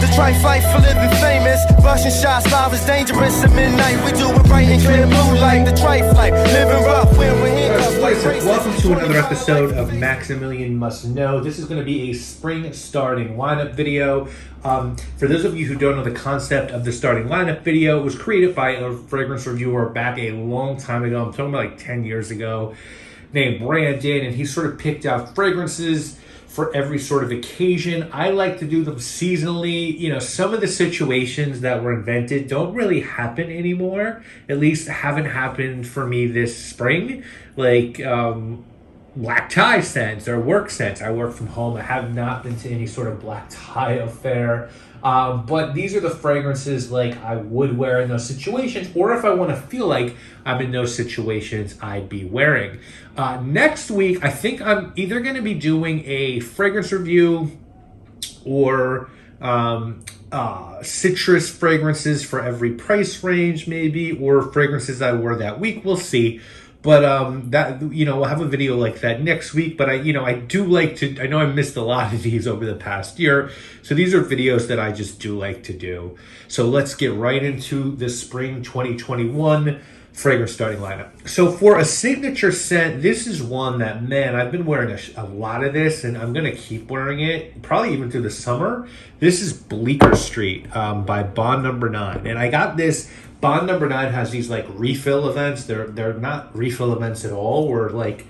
The tri-fight for living famous. Rushing shots, live is dangerous at midnight. We do it right in clear blue light. The tri-flight, living rough, wearing handcuffs like bracelets. Welcome to another episode of Maximilian Must Know. This is going to be a spring starting lineup video. For those of you who don't know the concept of the starting lineup video, it was created by a fragrance reviewer back a long time ago. I'm talking about like 10 years ago, named Brandon, and he sort of picked out fragrances for every sort of occasion. I like to do them seasonally. You know, some of the situations that were invented don't really happen anymore. At least haven't happened for me this spring. Like black tie scents or work scents. I work from home. I have not been to any sort of black tie affair. But these are the fragrances like I would wear in those situations, or if I want to feel like I'm in those situations, I'd be wearing. Next week, I think I'm either going to be doing a fragrance review or citrus fragrances for every price range, maybe, or fragrances I wore that week. We'll see. But that, you know, we'll have a video like that next week. But I do like to, I know I missed a lot of these over the past year. So these are videos that I just do like to do. So let's get right into the spring 2021 fragrance starting lineup. So for a signature scent, this is one that, man, I've been wearing a lot of this, and I'm going to keep wearing it probably even through the summer. This is Bleecker Street by Bond Number 9. And I got this. Bond Number 9 has these like refill events. They're not refill events at all. Where like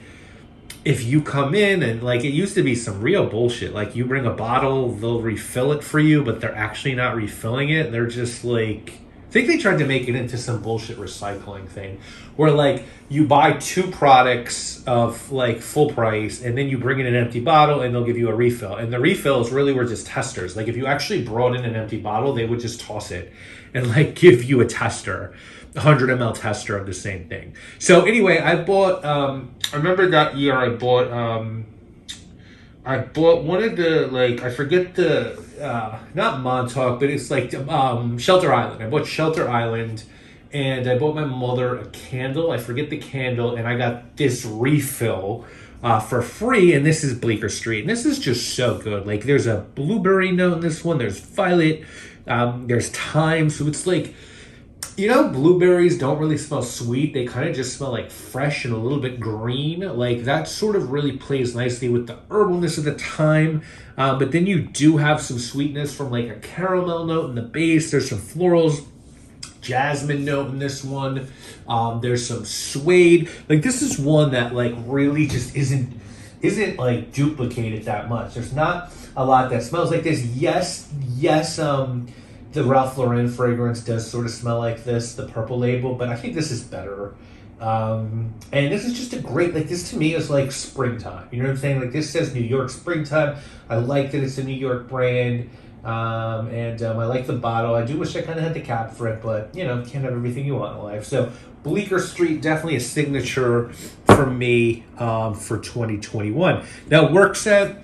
if you come in and like it used to be some real bullshit. Like you bring a bottle, they'll refill it for you, but they're actually not refilling it. They're just like, I think they tried to make it into some bullshit recycling thing where like you buy 2 products of like full price and then you bring in an empty bottle and they'll give you a refill. And the refills really were just testers. Like if you actually brought in an empty bottle, they would just toss it and like give you a tester, 100 ml tester of the same thing. So anyway, I bought, I remember that year I bought one of the, like, I forget the, not Montauk, but it's like Shelter Island. I bought Shelter Island, and I bought my mother a candle. I forget the candle, and I got this refill for free, and this is Bleecker Street. And this is just so good. Like, there's a blueberry note in this one. There's violet. There's thyme. So it's like, you know, blueberries don't really smell sweet. They kind of just smell like fresh and a little bit green. Like that sort of really plays nicely with the herbalness of the thyme. But then you do have some sweetness from like a caramel note in the base. There's some florals, jasmine note in this one. There's some suede. Like this is one that like really just isn't like duplicated that much. There's not a lot that smells like this. Yes. The Ralph Lauren fragrance does sort of smell like this, the purple label, but I think this is better. And this is just a great, like this to me is like springtime. You know what I'm saying? Like this says New York springtime. I like that it's a New York brand. I like the bottle. I do wish I kind of had the cap for it, but you know, can't have everything you want in life. So Bleecker Street, definitely a signature for me for 2021. Now work scent.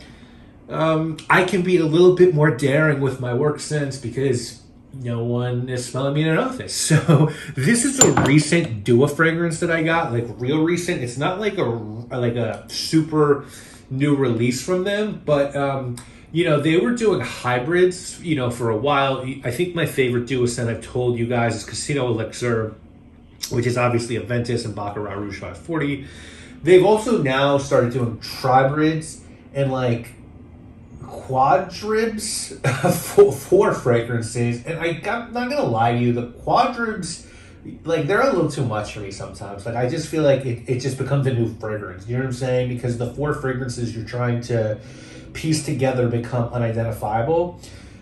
I can be a little bit more daring with my work scents because no one is smelling me in an office. So this is a recent Dua fragrance that I got, like real recent. It's not like a super new release from them, but you know, they were doing hybrids, you know, for a while. I think my favorite Dua scent I've told you guys is Casino Elixir, which is obviously Aventus and Baccarat Rouge 540. They've also now started doing tribrids and like quadribs for fragrances, and I'm not gonna lie to you, the quadribs, like they're a little too much for me sometimes. Like I just feel like it just becomes a new fragrance, you know what I'm saying? Because the 4 fragrances you're trying to piece together become unidentifiable.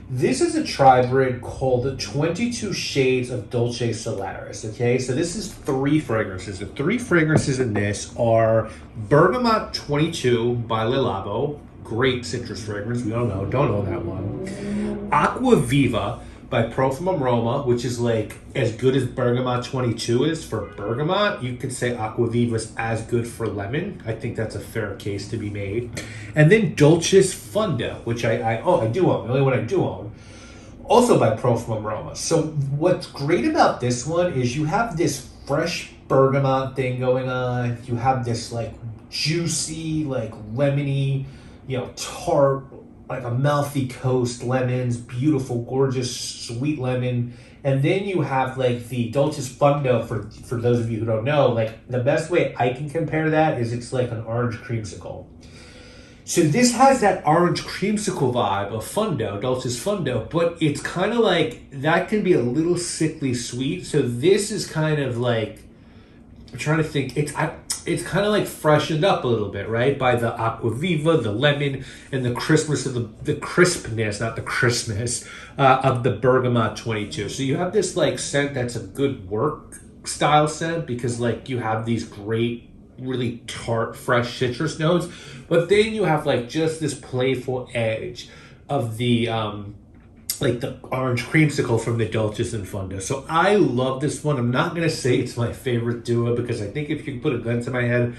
This is a tribrid called 22 Shades of Dolce Solaris, okay? So this is 3 fragrances. The 3 fragrances in this are Bergamot 22 by Le Labo, great citrus fragrance. We don't know that one. Aqua Viva by Profumum Roma, which is like as good as Bergamot 22 is for bergamot. You could say Aqua Viva is as good for lemon. I think that's a fair case to be made. And then Dolce's Funda, which I do own, the only one I do own, also by Profumum Roma. So what's great about this one is you have this fresh bergamot thing going on. You have this like juicy, like lemony, tart like Amalfi Coast lemons, beautiful, gorgeous, sweet lemon. And then you have like the Dolce's Fundo, for those of you who don't know, like the best way I can compare that is it's like an orange creamsicle. So this has that orange creamsicle vibe of Fundo, Dolce's Fundo, but it's kind of like, that can be a little sickly sweet. So this is kind of like, I'm trying to think, it's kind of like freshened up a little bit, right? By the Aqua Viva, the lemon, and the crispness of the crispness, not the crispness, of the Bergamot 22. So you have this like scent that's a good work style scent, because like you have these great, really tart, fresh citrus notes, but then you have like just this playful edge of the like the orange creamsicle from the Dolces and Fundo. So I love this one. I'm not gonna say it's my favorite duo, because I think if you put a gun to my head,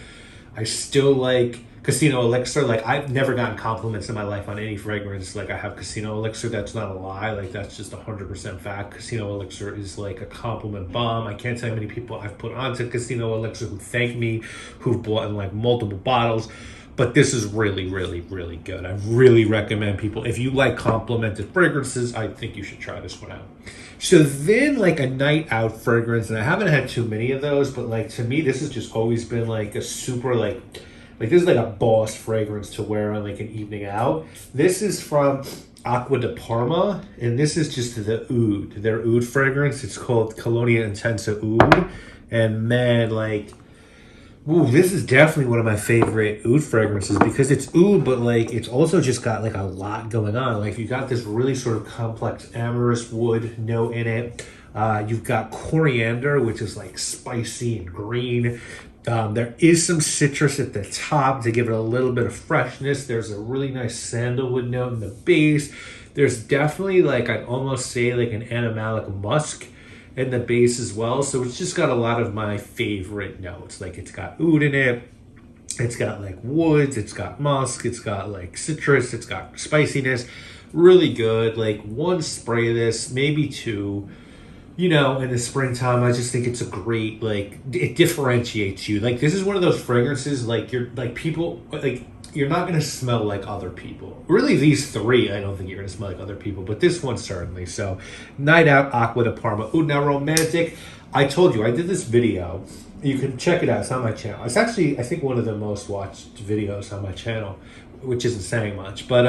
I still like Casino Elixir. Like, I've never gotten compliments in my life on any fragrance like I have Casino Elixir. That's not a lie. Like, that's just 100% fact. Casino Elixir is like a compliment bomb. I can't tell you how many people I've put onto Casino Elixir who thank me, who've bought in like multiple bottles. But this is really, really, really good. I really recommend people, if you like complimented fragrances, I think you should try this one out. So then, like, a night out fragrance, and I haven't had too many of those, but like, to me, this has just always been like a super like this is like a boss fragrance to wear on like an evening out. This is from Aqua De Parma, and this is just the oud, their oud fragrance. It's called Colonial Intensive Oud, and man, like, ooh, this is definitely one of my favorite oud fragrances, because it's oud, but like it's also just got like a lot going on. Like, you got this really sort of complex amorous wood note in it. You've got coriander, which is like spicy and green. There is some citrus at the top to give it a little bit of freshness. There's a really nice sandalwood note in the base. There's definitely, like, I'd almost say like an animalic musk in the base as well. So it's just got a lot of my favorite notes. Like, it's got oud in it. It's got like woods. It's got musk. It's got like citrus. It's got spiciness. Really good. Like, one spray of this, maybe two. You know, in the springtime, I just think it's a great, like, it differentiates you. Like, this is one of those fragrances, like, you're, like, people, like, you're not going to smell like other people. Really, these three, I don't think you're going to smell like other people, but this one certainly. So, Night Out, Aqua De Parma. Ooh, now romantic. I told you, I did this video. You can check it out. It's on my channel. It's actually, I think, one of the most watched videos on my channel, which isn't saying much. But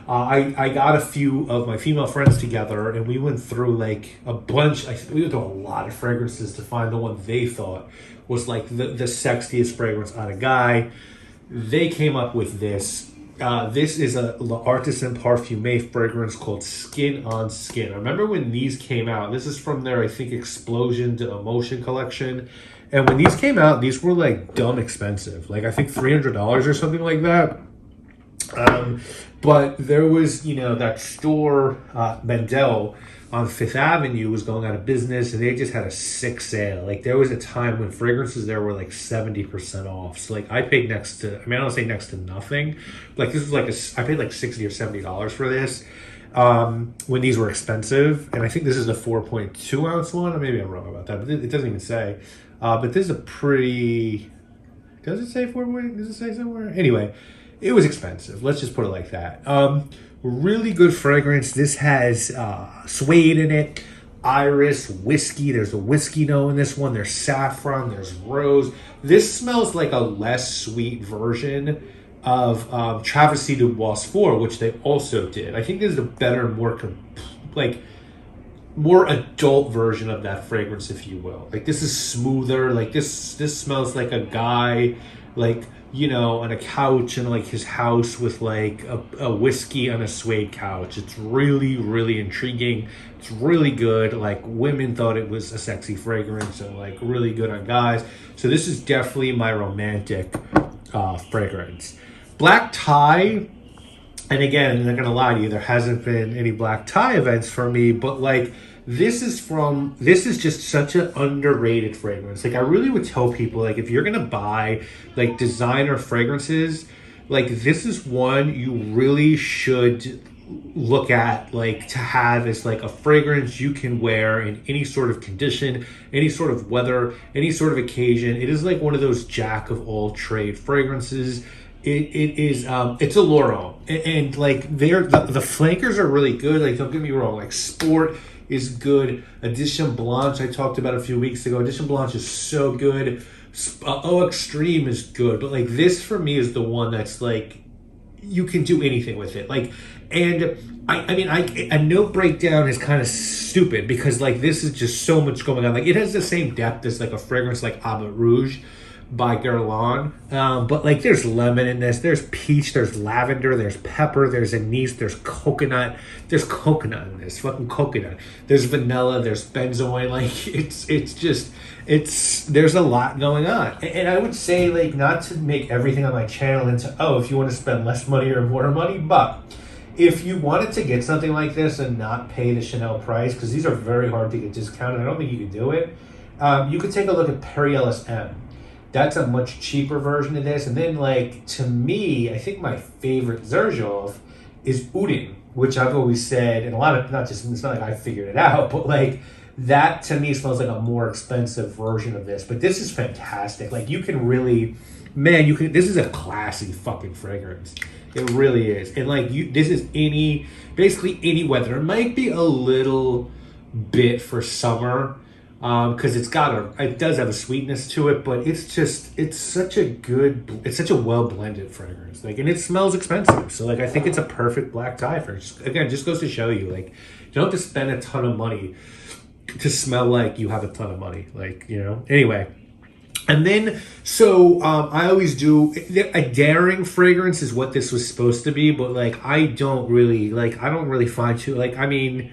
I got a few of my female friends together, and we went through like a bunch. We went through a lot of fragrances to find the one they thought was like the sexiest fragrance on a guy. They came up with this. This is a L'Artisan Parfumé fragrance called Skin on Skin. I remember when these came out. This is from their, I think, Explosion to Emotion collection. And when these came out, these were like dumb expensive. Like, I think $300 or something like that. But there was, you know, that store, Mendel, on Fifth Avenue was going out of business, and they just had a sick sale. Like, there was a time when fragrances there were like 70% off. So like, I paid next to, I mean, I don't say next to nothing. Like, this was like I paid like $60 or $70 for this, when these were expensive. And I think this is a 4.2 ounce one, or maybe I'm wrong about that, but it doesn't even say. But this is a pretty, does it say 4.2? Does it say somewhere? Anyway, it was expensive. Let's just put it like that. Really good fragrance. This has suede in it, iris, whiskey. There's a whiskey note in this one. There's saffron. There's rose. This smells like a less sweet version of Travesty du Bois 4, which they also did. I think this is a better, more adult version of that fragrance, if you will. Like, this is smoother. Like, this smells like a guy, like, you know, on a couch in like his house with like a whiskey on a suede couch. It's really, really intriguing. It's really good. Like, women thought it was a sexy fragrance, and like really good on guys. So this is definitely my romantic fragrance. Black tie. And again, I'm not gonna lie to you, there hasn't been any black tie events for me, but like, this is just such an underrated fragrance. Like, I really would tell people, like, if you're gonna buy like designer fragrances, like, this is one you really should look at, like, to have as like a fragrance you can wear in any sort of condition, any sort of weather, any sort of occasion. It is like one of those jack of all trade fragrances. it is it's a Laurel, and like the flankers are really good. Like, don't get me wrong, like Sport is good. Edition Blanche I talked about a few weeks ago. Edition Blanche is so good. Oh Extreme is good, but like this for me is the one that's like you can do anything with it. Like, and I mean, a note breakdown is kind of stupid because like this is just so much going on. Like, it has the same depth as like a fragrance like Abbot Rouge by Guerlain, but like there's lemon in this, there's peach, there's lavender, there's pepper, there's anise, there's coconut in this, fucking coconut, there's vanilla, there's benzoin. Like, it's there's a lot going on, and I would say, like, not to make everything on my channel into, oh, if you want to spend less money or more money, but if you wanted to get something like this and not pay the Chanel price, because these are very hard to get discounted, I don't think you can do it, you could take a look at Perry Ellis M. That's a much cheaper version of this. And then, like, to me, I think my favorite Xerjoff is Udin, which I've always said, and a lot of, not just, it's not like I figured it out, but like, that to me smells like a more expensive version of this. But this is fantastic. Like, you can really, man, this is a classy fucking fragrance. It really is. And like, this is basically any weather. It might be a little bit for summer, because it does have a sweetness to it, but it's such a well blended fragrance. Like, and it smells expensive. So like, I think it's a perfect black tie for, again, just goes to show you, like, you don't have to spend a ton of money to smell like you have a ton of money. Like, you know, anyway. And then, so I always do a daring fragrance is what this was supposed to be, but like, I don't really find too, like, I mean,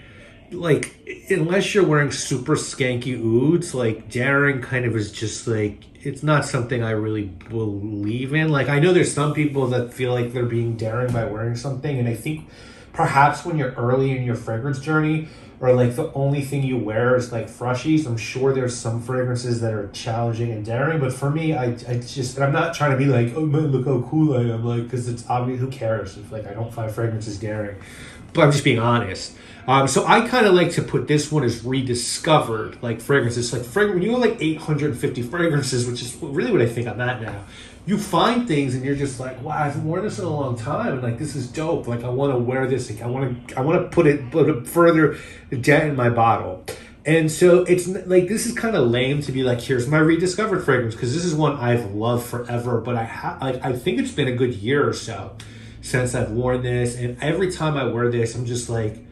like, unless you're wearing super skanky ouds, like, daring kind of is just like, it's not something I really believe in. Like, I know there's some people that feel like they're being daring by wearing something, and I think perhaps when you're early in your fragrance journey, or like the only thing you wear is like freshies, I'm sure there's some fragrances that are challenging and daring, but for me, I just, and I'm not trying to be like, oh man, look how cool I am, like, because it's obvious, who cares if like I don't find fragrances daring, but I'm just being honest. So I kind of like to put this one as rediscovered, like, fragrances. Like, when you have like 850 fragrances, which is really what I think I'm at now, you find things and you're just like, wow, I haven't worn this in a long time, and like, this is dope. Like, I want to wear this. Like, I want to put it further down in my bottle. And so it's like, this is kind of lame to be like, here's my rediscovered fragrance, because this is one I've loved forever. But I think it's been a good year or so since I've worn this, and every time I wear this, I'm just like,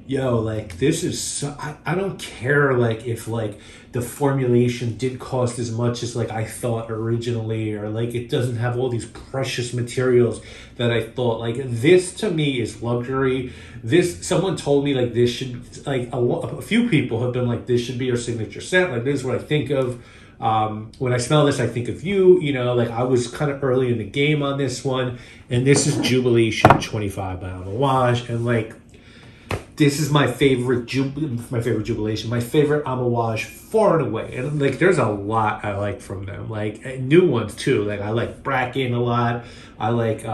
yo, like, this is so, I don't care, like, if like the formulation did cost as much as like I thought originally, or like it doesn't have all these precious materials that I thought. Like, this to me is luxury. This, someone told me like this should, like, a few people have been like, this should be your signature scent. Like, this is what I think of when I smell this. I think of you. You know, like, I was kind of early in the game on this one, and this is Jubilation 25 by Amouage, and like, this is my favorite Jubilation, my favorite Amouage far and away. And like, there's a lot I like from them, like new ones too. Like, I like Bracken a lot. I like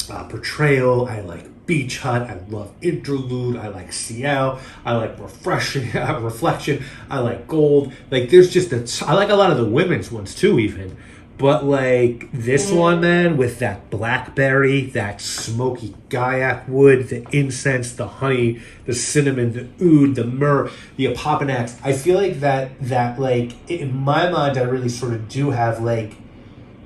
Portrayal. I like Beach Hut. I love Interlude. I like Ciel. I like Reflection. I like Gold. Like, there's just I like a lot of the women's ones too, even. But like, this one, man, with that blackberry, that smoky Gaiac wood, the incense, the honey, the cinnamon, the oud, the myrrh, the apopanax, I feel like that like, in my mind, I really sort of do have, like,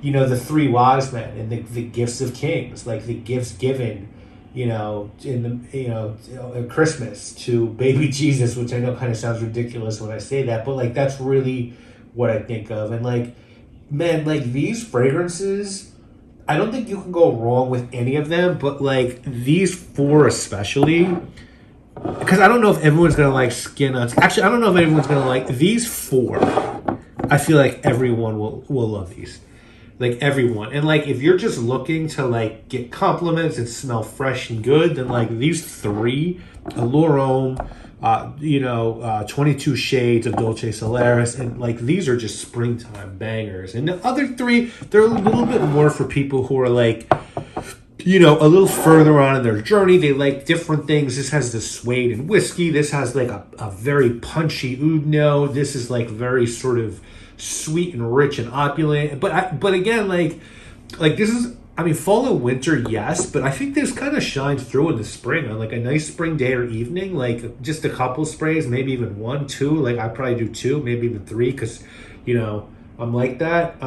you know, the three wise men and the gifts of kings, like the gifts given, you know, in the, you know, at Christmas to baby Jesus, which I know kind of sounds ridiculous when I say that, but like, that's really what I think of. And like, man, like, these fragrances, I don't think you can go wrong with any of them, but like, these four especially, because I don't know if everyone's gonna like Skin on. Actually, I don't know if everyone's gonna like these four. I feel like everyone will love these, like, everyone. And like, if you're just looking to like get compliments and smell fresh and good, then like these three, Allure Homme, 22 Shades of Dolce Solaris, and like, these are just springtime bangers. And the other three, they're a little bit more for people who are like, you know, a little further on in their journey. They like different things. This has the suede and whiskey. This has like a very punchy oud note. This is like very sort of sweet and rich and opulent. But again, like this is I mean, fall and winter, yes, but I think this kind of shines through in the spring on like a nice spring day or evening, like just a couple sprays, maybe even 1, 2. Like I probably do 2, maybe even 3, because I'm like that.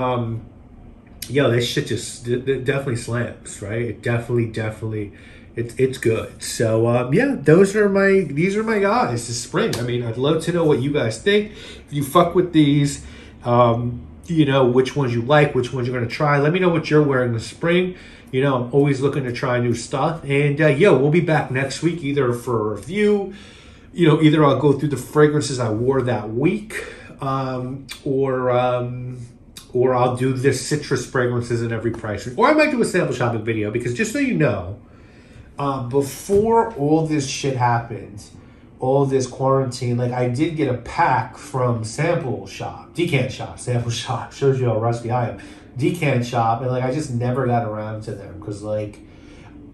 This shit just it definitely slams, right? It definitely, it's good. So these are my guys this spring. I mean, I'd love to know what you guys think. If you fuck with these, which ones you like, which ones you're gonna try. Let me know what you're wearing this spring. I'm always looking to try new stuff. And we'll be back next week either for a review. Either I'll go through the fragrances I wore that week, or I'll do the citrus fragrances in every price, or I might do a sample shopping video, because just so you know, before all this shit happened, all this quarantine, like I did get a pack from Sample Shop, Decant Shop, Sample Shop, shows you how rusty I am, Decant Shop, and like I just never got around to them, because like,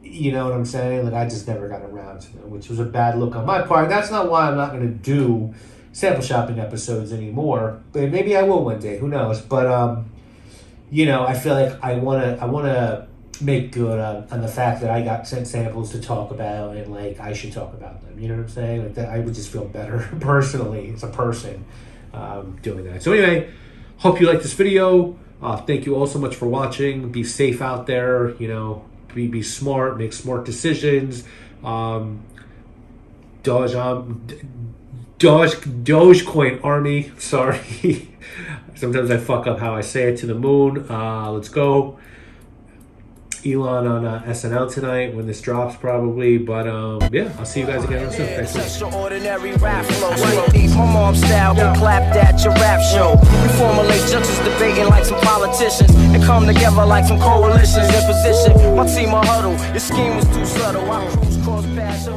you know what I'm saying, like I just never got around to them, which was a bad look on my part. That's not why I'm not going to do sample shopping episodes anymore, but maybe I will one day, who knows. But I feel like I wanna make good on the fact that I got sent samples to talk about, and like I should talk about them, you know what I'm saying? Like that, I would just feel better personally as a person doing that. So anyway, hope you like this video. Thank you all so much for watching. Be safe out there, be smart, make smart decisions. Dogecoin army, sorry. Sometimes I fuck up how I say it, to the moon. Let's go. Elon on SNL tonight when this drops probably, but I'll see you guys again soon. Thanks so much. Extraordinary rap flow. My mom style get clapped at your rap show. We formulate judges debating like some politicians and come together like some coalitions in position. My team a huddle. Your scheme was too subtle. I cruise cross paths.